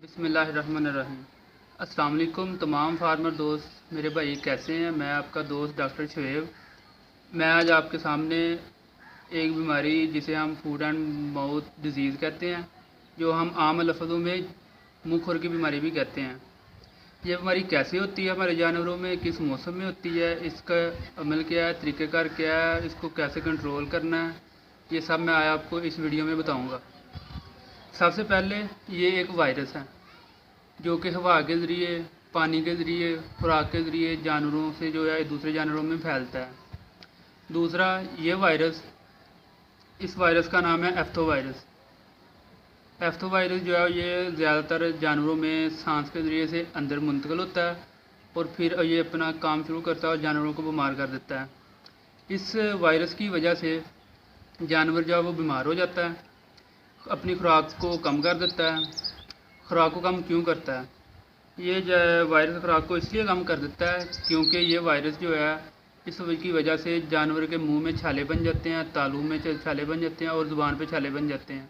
बिस्मिल्लाहिर्रहमानिर्रहीम। अस्सलाम वालेकुम तमाम फार्मर दोस्त, मेरे भाई कैसे हैं। मैं आपका दोस्त डॉक्टर शुएब। मैं आज आपके सामने एक बीमारी जिसे हम फूड एंड माउथ डिजीज़ कहते हैं, जो हम आम लफ्ज़ों में मुँह खुर की बीमारी भी कहते हैं। ये बीमारी कैसे होती है हमारे जानवरों में, किस मौसम में होती है, इसका अमल क्या है, तरीक़ेकार क्या है, इसको कैसे कंट्रोल करना है, ये सब मैं आज आपको इस वीडियो में बताऊँगा। सबसे पहले ये एक वायरस है जो कि हवा के ज़रिए, पानी के ज़रिए, खुराक के ज़रिए जानवरों से जो है दूसरे जानवरों में फैलता है। दूसरा, ये वायरस, इस वायरस का नाम है एफ्थो वायरस। एफ्थो वायरस जो है ये ज़्यादातर जानवरों में सांस के ज़रिए से अंदर मुंतकिल होता है और फिर ये अपना काम शुरू करता है और जानवरों को बीमार कर देता है। इस वायरस की वजह से जानवर जो है वो बीमार हो जाता है, अपनी खुराक को कम कर देता है। खुराक को कम क्यों करता है? ये जो वायरस खुराक को इसलिए कम कर देता है क्योंकि ये वायरस जो है इस की वजह से जानवर के मुंह में छाले बन जाते हैं, तालू में छाले बन जाते हैं और ज़ुबान पे छाले बन जाते हैं।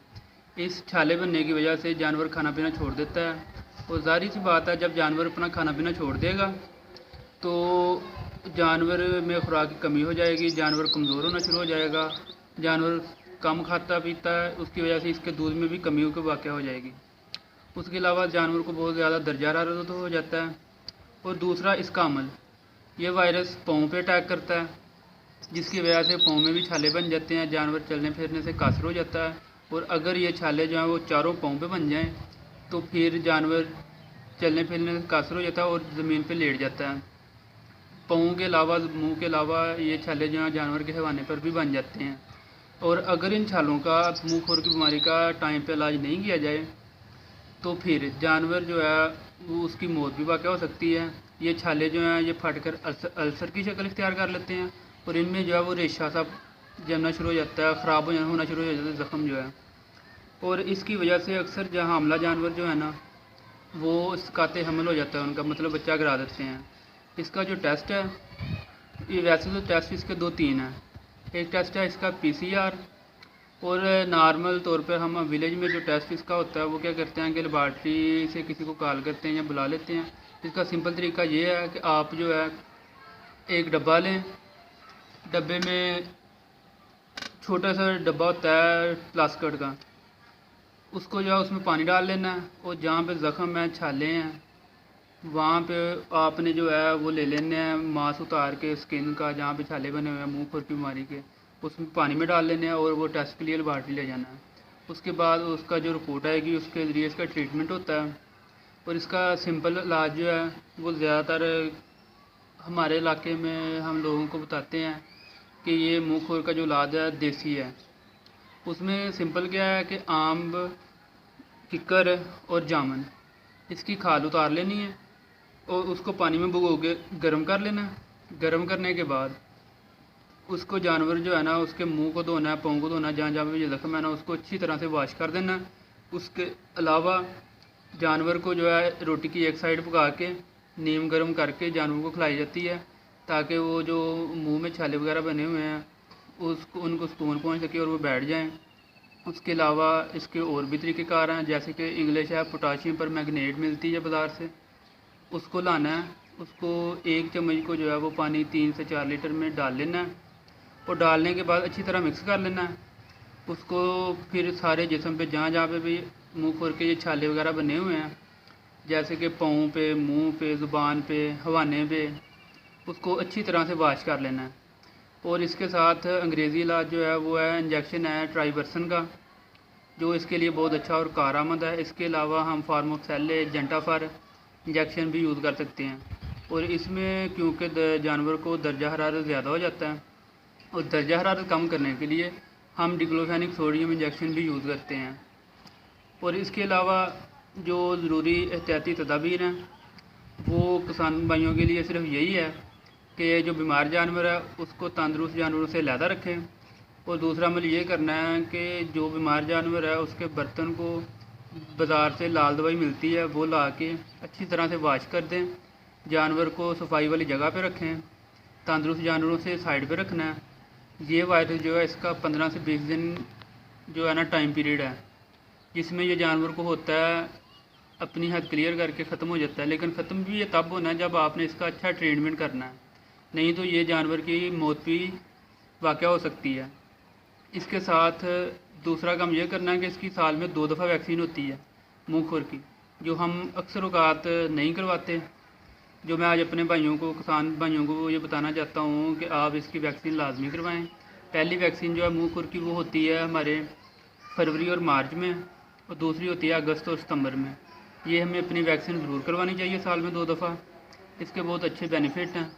इस छाले बनने की वजह से जानवर खाना पीना छोड़ देता है और ज़ाहिर सी बात है, जब जानवर अपना खाना पीना छोड़ देगा तो जानवर में खुराक की कमी हो जाएगी, जानवर कमज़ोर होना शुरू हो जाएगा, जानवर कम खाता पीता है, उसकी वजह से इसके दूध में भी कमी की वाक़या हो जाएगी। उसके अलावा जानवर को बहुत ज़्यादा दर्जा हरारत हो जाता है। और दूसरा, इसका अमल, ये वायरस पाँव पे अटैक करता है, जिसकी वजह से पाँव में भी छाले बन जाते हैं, जानवर चलने फिरने से कासर हो जाता है। और अगर ये छाले जो हैं वो चारों पाँव पे बन जाएं तो फिर जानवर चलने फिरने से कासर हो जाता है और ज़मीन पे लेट जाता है। पाँव के अलावा, मुँह के अलावा ये छाले जो हैं जानवर के हवाने पर भी बन जाते हैं। और अगर इन छालों का, मुँह खुर की बीमारी का टाइम पे इलाज नहीं किया जाए तो फिर जानवर जो है वो उसकी मौत भी वाक़या हो सकती है। ये छाले जो हैं ये फट कर अल्सर की शक्ल इख्तियार कर लेते हैं और इनमें जो है वो रेशा सा जमना शुरू हो जाता है, ख़राब होना शुरू हो जाता है ज़ख़म जो है। और इसकी वजह से अक्सर जहाँ हमला जानवर जो है ना वो इसकाते हमल हो जाता है उनका, मतलब बच्चा गिरा देते हैं। इसका जो टेस्ट है, ये वैसे तो टेस्ट इसके 2-3 हैं। एक टेस्ट है इसका PCR, और नॉर्मल तौर पर हम विलेज में जो टेस्ट इसका होता है वो क्या करते हैं कि लेबॉर्ट्री से किसी को कॉल करते हैं या बुला लेते हैं। इसका सिंपल तरीका ये है कि आप जो है एक डब्बा लें, डब्बे में छोटा सा डब्बा होता है प्लास्टिक का, उसको जो है उसमें पानी डाल लेना है और जहाँ पे ज़ख़म है, छाले हैं, वहाँ पे आपने जो है वो ले लेने हैं मांस उतार के स्किन का, जहाँ पे छाले बने हुए हैं मुँह खुर की बीमारी के, उसमें पानी में डाल लेने हैं और वो टेस्ट के लिए लेबॉर्ट्री ले जाना है। उसके बाद उसका जो रिपोर्ट आएगी उसके ज़रिए इसका ट्रीटमेंट होता है। और इसका सिंपल इलाज जो है वो ज़्यादातर हमारे इलाके में हम लोगों को बताते हैं कि ये मुँह खुर का जो इलाज है देसी है। उसमें सिंपल क्या है कि आम, किक्कर और जामुन, इसकी खाल उतार लेनी है और उसको पानी में भिगो के गर्म कर लेना है। गर्म करने के बाद उसको जानवर जो है ना उसके मुंह को धोना है, पाँव को धोना है, जहाँ जहाँ पे ज़ख़म है ना उसको अच्छी तरह से वॉश कर देना है। उसके अलावा जानवर को जो है रोटी की एक साइड पका के नीम गर्म करके जानवर को खिलाई जाती है, ताकि वो जो मुंह में छाले वगैरह बने हुए हैं उसको, उनको सुकून पहुँच सके और वो बैठ जाएँ। उसके अलावा इसके और भी तरीक़ेकार हैं, जैसे कि इंग्लिश है, पोटाशियम पर मैग्नेट मिलती है बाज़ार से, उसको लाना है, उसको 1 चम्मच को जो है वो पानी 3 से 4 लीटर में डाल लेना है और डालने के बाद अच्छी तरह मिक्स कर लेना है। उसको फिर सारे जिस्म पे, जहाँ जहाँ पे भी मुँह खुर के ये छाले वगैरह बने हुए हैं, जैसे कि पाँव पे, मुंह पे, ज़ुबान पे, हवाने पे, उसको अच्छी तरह से वॉश कर लेना है। और इसके साथ अंग्रेज़ी इलाज जो है वो है इंजेक्शन है ट्राइवर्सन का, जो इसके लिए बहुत अच्छा और कारआमद है। इसके अलावा हम फार्मोक्सेले, जेंटाफर इंजेक्शन भी यूज़ कर सकते हैं। और इसमें क्योंकि जानवर को दर्जा हरारत ज़्यादा हो जाता है और दर्जा हरारत कम करने के लिए हम डिक्लोफेनिक सोडियम इंजेक्शन भी यूज़ करते हैं। और इसके अलावा जो ज़रूरी एहतियाती तदाबीर हैं वो किसान भाइयों के लिए सिर्फ यही है कि जो बीमार जानवर है उसको तंदुरुस्त जानवरों से अलहदा रखें। और दूसरा अमल ये करना है कि जो बीमार जानवर है उसके बर्तन को बाज़ार से लाल दवाई मिलती है वो ला के अच्छी तरह से वॉश कर दें। जानवर को सफाई वाली जगह पे रखें, तंदुरुस्त जानवरों से साइड पे रखना है। ये वायरस जो है इसका 15 से 20 दिन जो है ना टाइम पीरियड है, जिसमें ये जानवर को होता है अपनी हद क्लियर करके ख़त्म हो जाता है। लेकिन ख़त्म भी ये तब होना है जब आपने इसका अच्छा ट्रीटमेंट करना है, नहीं तो ये जानवर की मौत भी वाक़या हो सकती है। इसके साथ दूसरा काम ये करना है कि इसकी साल में 2 दफ़ा वैक्सीन होती है मुँह खुर की, जो हम अक्सर औक़ात नहीं करवाते। जो मैं आज अपने भाइयों को, किसान भाइयों को ये बताना चाहता हूँ कि आप इसकी वैक्सीन लाजमी करवाएं। पहली वैक्सीन जो है मुँह खुर की वो होती है हमारे फरवरी और मार्च में, और दूसरी होती है अगस्त और सितंबर में। ये हमें अपनी वैक्सीन ज़रूर करवानी चाहिए साल में 2 दफ़ा। इसके बहुत अच्छे बेनिफिट हैं।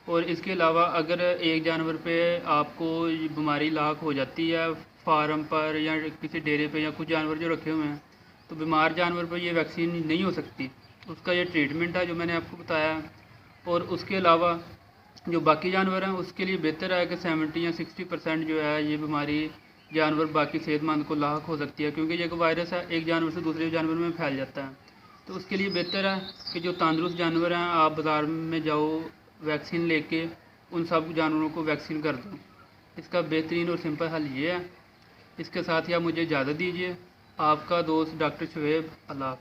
और इसके अलावा अगर एक जानवर पे आपको ये बीमारी लाक हो जाती है फार्म पर या किसी डेरे पे, या कुछ जानवर जो रखे हुए हैं, तो बीमार जानवर पर ये वैक्सीन नहीं हो सकती। उसका ये ट्रीटमेंट है जो मैंने आपको बताया। और उसके अलावा जो बाकी जानवर हैं उसके लिए बेहतर है कि 70 या 60% जो है ये बीमारी जानवर बाकी सेहतमंद को लाक हो सकती है, क्योंकि ये एक वायरस है, एक जानवर से दूसरे जानवर में फैल जाता है। तो उसके लिए बेहतर है कि जो तंदुरुस्त जानवर हैं आप बाज़ार में जाओ, वैक्सीन लेके उन सब जानवरों को वैक्सीन कर दो। इसका बेहतरीन और सिंपल हल ये है। इसके साथ ही आप मुझे इजाज़त दीजिए। आपका दोस्त डॉक्टर शुएब। अल्लाह।